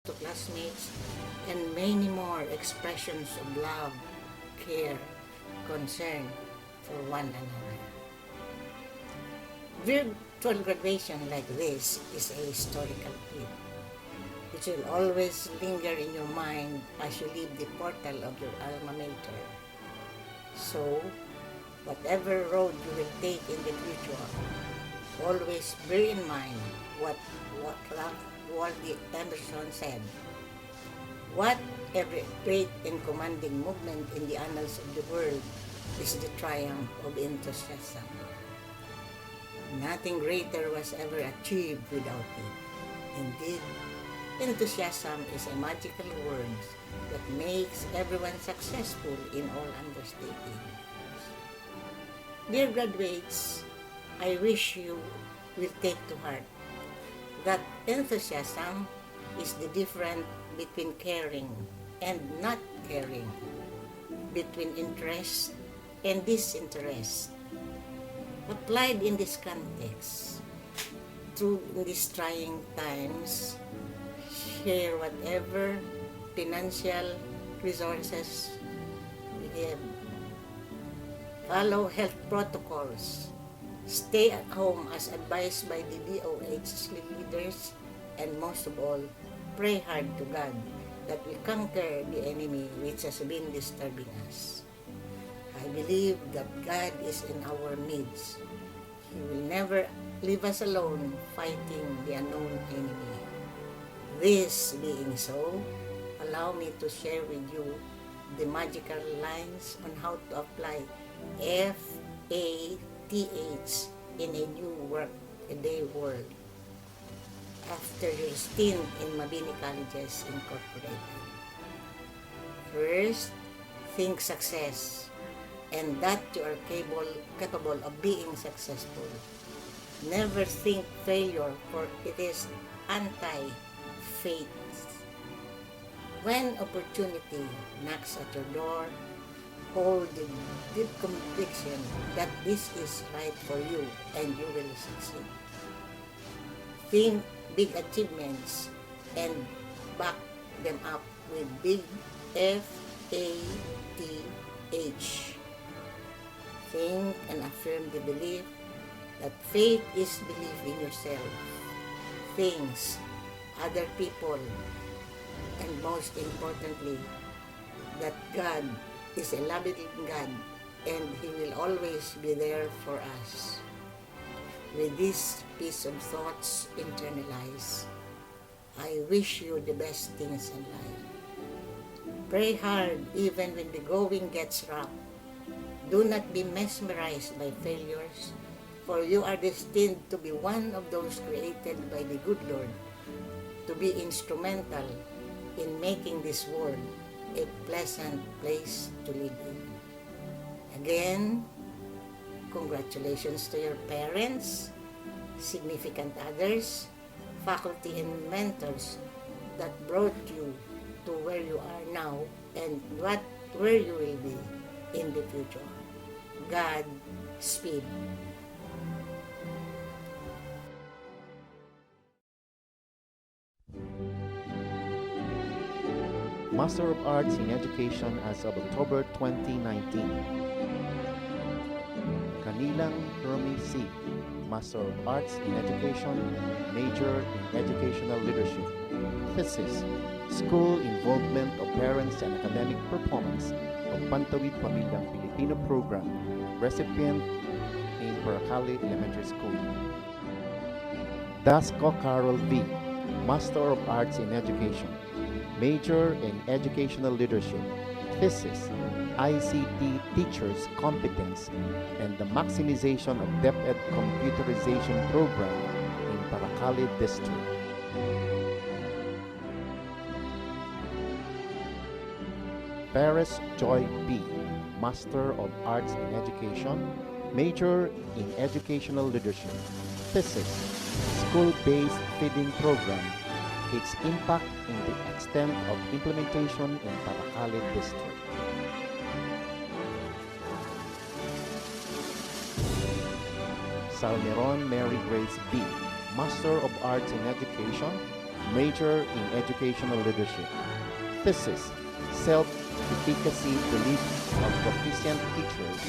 to classmates, and many more expressions of love, care, concern for one another. Virtual graduation like this is a historical feat, which will always linger in your mind as you leave the portal of your alma mater. So, whatever road you will take in the future, always bear in mind what Ralph Waldo Emerson said. What every great and commanding movement in the annals of the world is the triumph of enthusiasm. Nothing greater was ever achieved without it. Indeed, enthusiasm is a magical word that makes everyone successful in all undertakings. Dear graduates, I wish you will take to heart that enthusiasm is the difference between caring and not caring, between interest and disinterest. Applied in this context, through these trying times, share whatever financial resources we have. Follow health protocols. Stay at home as advised by the DOH leaders, and most of all, pray hard to God that we conquer the enemy which has been disturbing us. I believe that God is in our midst. He will never leave us alone fighting the unknown enemy. This being so, allow me to share with you the magical lines on how to apply FATH in a new work-a-day world after your stint in Mabini Colleges Incorporated. First, think success, and that you are capable of being successful. Never think failure, for it is anti-faith. When opportunity knocks at your door, hold the deep conviction that this is right for you and you will succeed. Think big achievements and back them up with big FATH. Think and affirm the belief that faith is belief in yourself, things, other people, and most importantly, that God is a loving God and He will always be there for us. With this piece of thoughts internalized, I wish you the best things in life. Pray hard even when the going gets rough. Do not be mesmerized by failures, for you are destined to be one of those created by the good Lord, to be instrumental in making this world a pleasant place to live in. Again, congratulations to your parents, significant others, faculty and mentors that brought you to where you are now and where you will be in the future. God speed. Master of Arts in Education as of October 2019. Kanilang Hermie C. Master of Arts in Education, major in Educational Leadership. Thesis, School Involvement of Parents and Academic Performance of Pantawid Pamilyang Pilipino Program, recipient in Paracali Elementary School. Dasco Carol V. Master of Arts in Education, major in Educational Leadership. Thesis, ICT Teachers' Competence and the Maximization of DepEd Computerization Program in Paracali District. Perez Joy B. Master of Arts in Education, major in Educational Leadership. Thesis, School-Based Feeding Program, its impact in the extent of implementation in Paracali District. Salmeron Mary Grace B. Master of Arts in Education, major in educational leadership. Thesis, self-efficacy belief of proficient teachers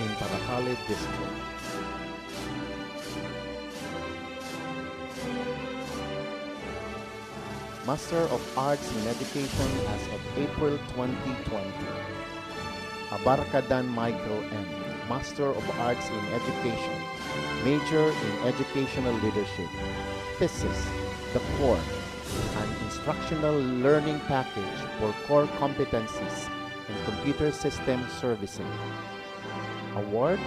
in Paracale District. Master of Arts in Education as of April 2020. Abarcadan Michael M., Master of Arts in Education, major in Educational Leadership. Thesis, The Core, an instructional learning package for core competencies in computer system servicing. Award,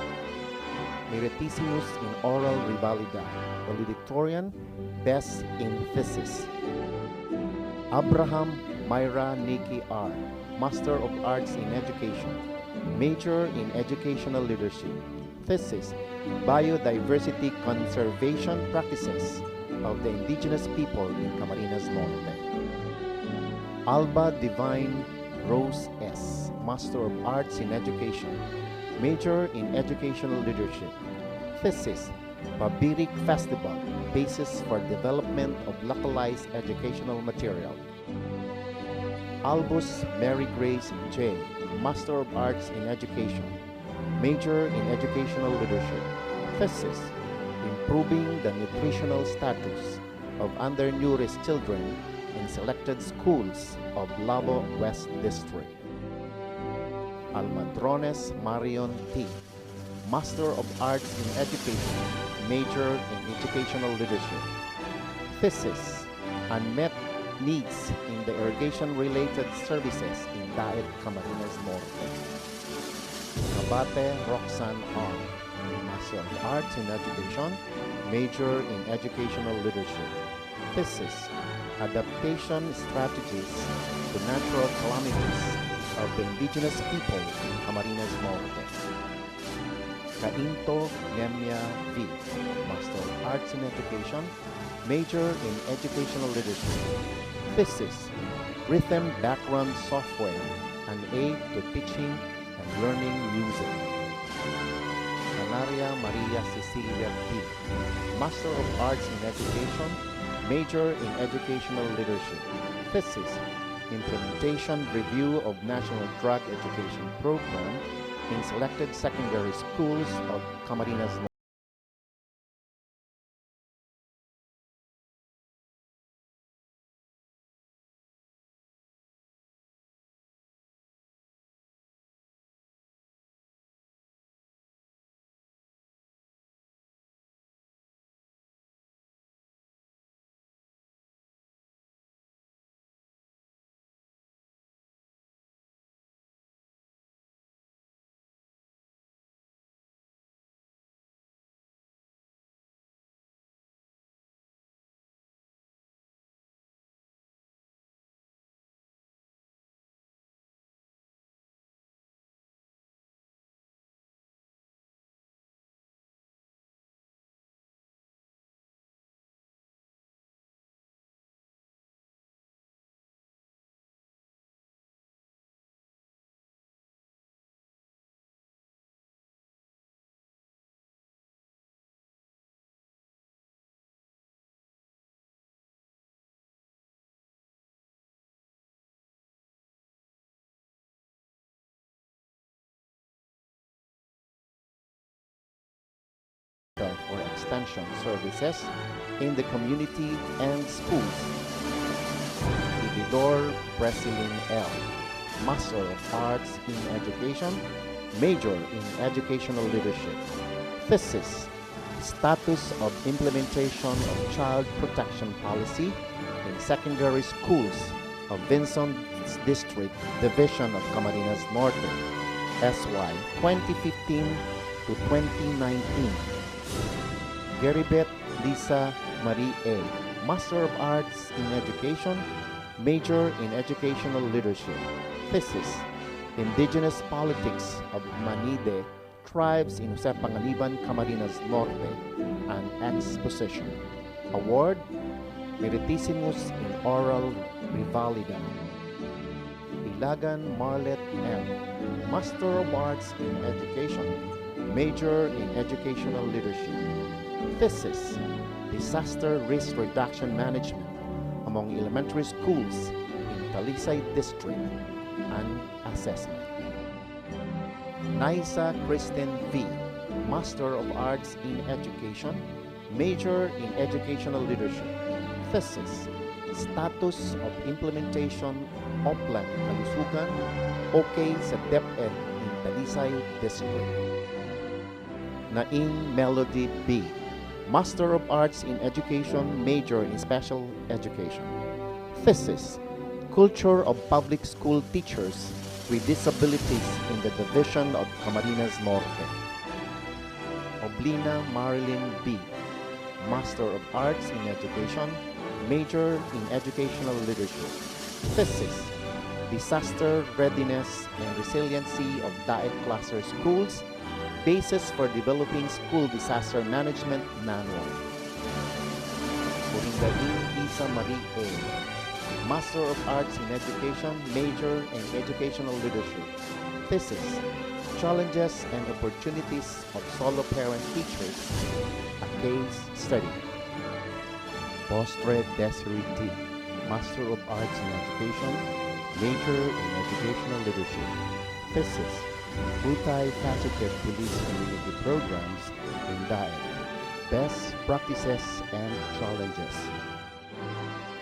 Meritissimus in Oral Revalida, valedictorian, Best in Thesis. Abraham Myra Nikki R., Master of Arts in Education, major in Educational Leadership. Thesis, Biodiversity Conservation Practices of the Indigenous People in Camarines Norte. Alba Divine Rose S., Master of Arts in Education, major in Educational Leadership. Thesis, Pabirik Festival, basis for development of localized educational material. Albus Mary Grace J., Master of Arts in Education, major in Educational Leadership. Thesis, Improving the nutritional status of undernourished children in selected schools of Labo West District. Almadrones Marion T., Master of Arts in Education, major in Educational Leadership. Thesis, Unmet Needs in the Irrigation-Related Services in Daet Camarines Norte. Abate Roxanne R., Master of Arts in Education, major in Educational Leadership. Thesis, Adaptation Strategies to Natural Calamities of the Indigenous People in Camarines Norte. Cainto Nemia V., Master of Arts in Education, major in Educational Leadership. Thesis, Rhythm Background Software, an aid to teaching and learning music. Canaria Maria Cecilia P., Master of Arts in Education, major in Educational Leadership. Thesis, Implementation Review of National Drug Education Program in selected secondary schools of Camarines Norte. For extension services in the community and schools. Ibidor Presilin L., Master of Arts in Education, major in Educational Leadership. Thesis, Status of Implementation of Child Protection Policy in Secondary Schools of Vincent District Division of Camarines Norte, SY 2015 to 2019. Geribet Lisa Marie A., Master of Arts in Education, major in Educational Leadership. Thesis, Indigenous Politics of Manide Tribes in Jose Panganiban, Camarines Norte, an exposition. Award, Meritissimus in Oral Revalida. Ilagan Marlet M., Master of Arts in Education, major in Educational Leadership. Thesis, Disaster Risk Reduction Management among elementary schools in Talisay District, and assessment. Naisa Kristen V., Master of Arts in Education, major in Educational Leadership, thesis, Status of Implementation Oplan Kalusugan, okay sa DepEd in Talisay District. Naing Melody B., Master of Arts in Education, major in Special Education, thesis, Culture of Public School Teachers with Disabilities in the Division of Camarines Norte. Oblina Merlin B., Master of Arts in Education, major in Educational Leadership, thesis, Disaster Readiness and Resiliency of DAET Cluster Schools, Basis for Developing School Disaster Management Manual. Purindain Isa Marie A., Master of Arts in Education, major in Educational Leadership, thesis, Challenges and Opportunities of Solo Parent Teachers, a case study. Postre Desiree D., Master of Arts in Education, major in Educational Leadership, thesis, Multifaceted Police Community Programs in DAET, Best Practices and Challenges.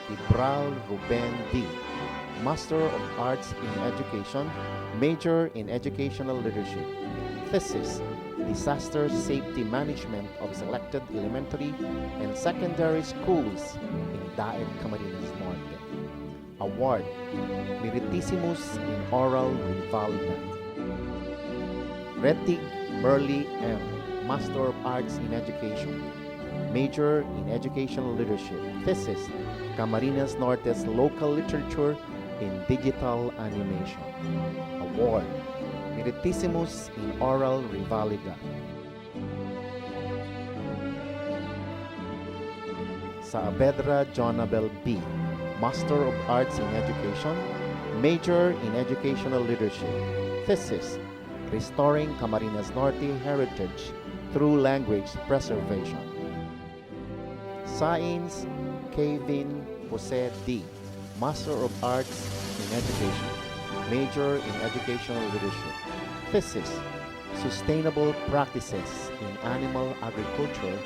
Ibral Ruben D., Master of Arts in Education, major in Educational Leadership, thesis, Disaster Safety Management of Selected Elementary and Secondary Schools in DAET Camarines Norte. Award, Meritissimus in Oral Revalida. Retig Merlin M., Master of Arts in Education, major in Educational Leadership, thesis, Camarines Norte's Local Literature in Digital Animation. Award, Meritissimus in Oral Revalida. Saavedra Jonabel B., Master of Arts in Education, major in Educational Leadership, thesis, Restoring Camarines Norte Heritage through Language Preservation. Science Kevin Jose D., Master of Arts in Education, major in Educational Leadership, thesis, Sustainable Practices in Animal Agriculture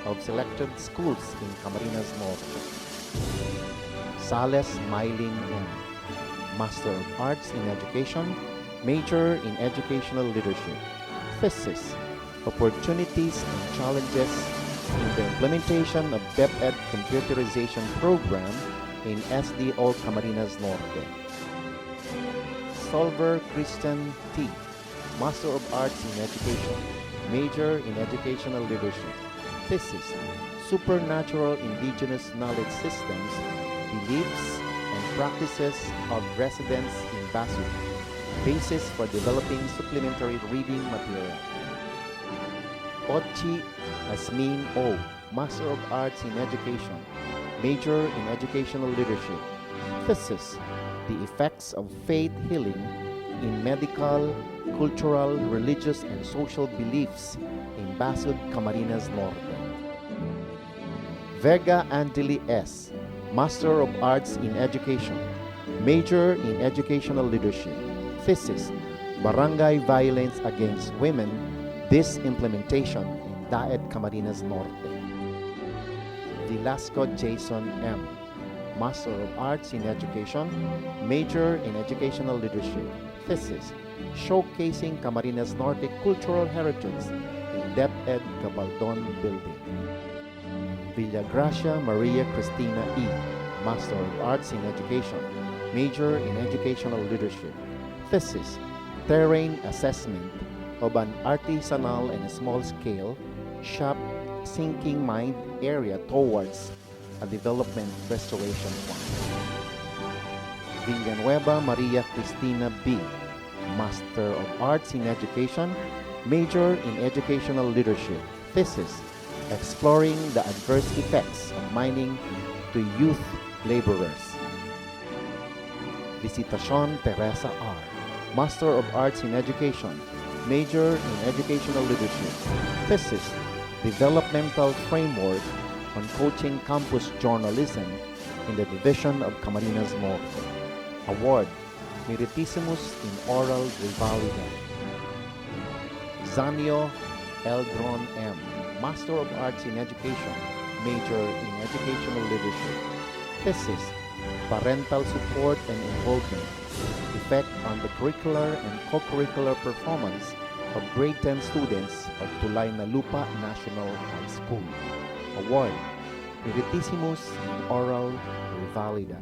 of Selected Schools in Camarines Norte. Sales Mylene M., Master of Arts in Education, major in Educational Leadership, thesis, Opportunities and Challenges in the Implementation of DepEd Computerization Program in SDO Camarines Norte. Solver Christian T., Master of Arts in Education, major in Educational Leadership, thesis, Supernatural Indigenous Knowledge Systems, Beliefs and Practices of Residents in Basud, basis for developing supplementary reading material. Ochi Asmin O., Master of Arts in Education, major in Educational Leadership, thesis, The Effects of Faith Healing in Medical, Cultural, Religious, and Social Beliefs in Basud, Camarines Norte. Vega Angeli S., Master of Arts in Education, major in Educational Leadership, thesis, Barangay Violence Against Women, Disimplementation in DAET Camarines Norte. Velasco Jason M., Master of Arts in Education, major in Educational Leadership, thesis, Showcasing Camarines Norte Cultural Heritage in DepEd Gabaldon Building. Villagracia Maria Cristina E., Master of Arts in Education, major in Educational Leadership, thesis, Terrain Assessment of an Artisanal and Small-Scale Shop Sinking Mine Area towards a Development Restoration Plan. Villanueva Maria Cristina B., Master of Arts in Education, major in Educational Leadership, thesis, Exploring the Adverse Effects of Mining to Youth Laborers. Visitacion Teresa R., Master of Arts in Education, major in Educational Leadership, thesis, Developmental Framework on Coaching Campus Journalism in the division of Camarines North. Award, Meritissimus in Oral Revalida. Zanio Eldron M., Master of Arts in Education, major in Educational Leadership. Thesis, Parental Support and Involvement, Effect on the Curricular and Co-Curricular Performance of Grade 10 students of Tulay na Lupa National High School. Award, Meritissimus in Oral Revalida.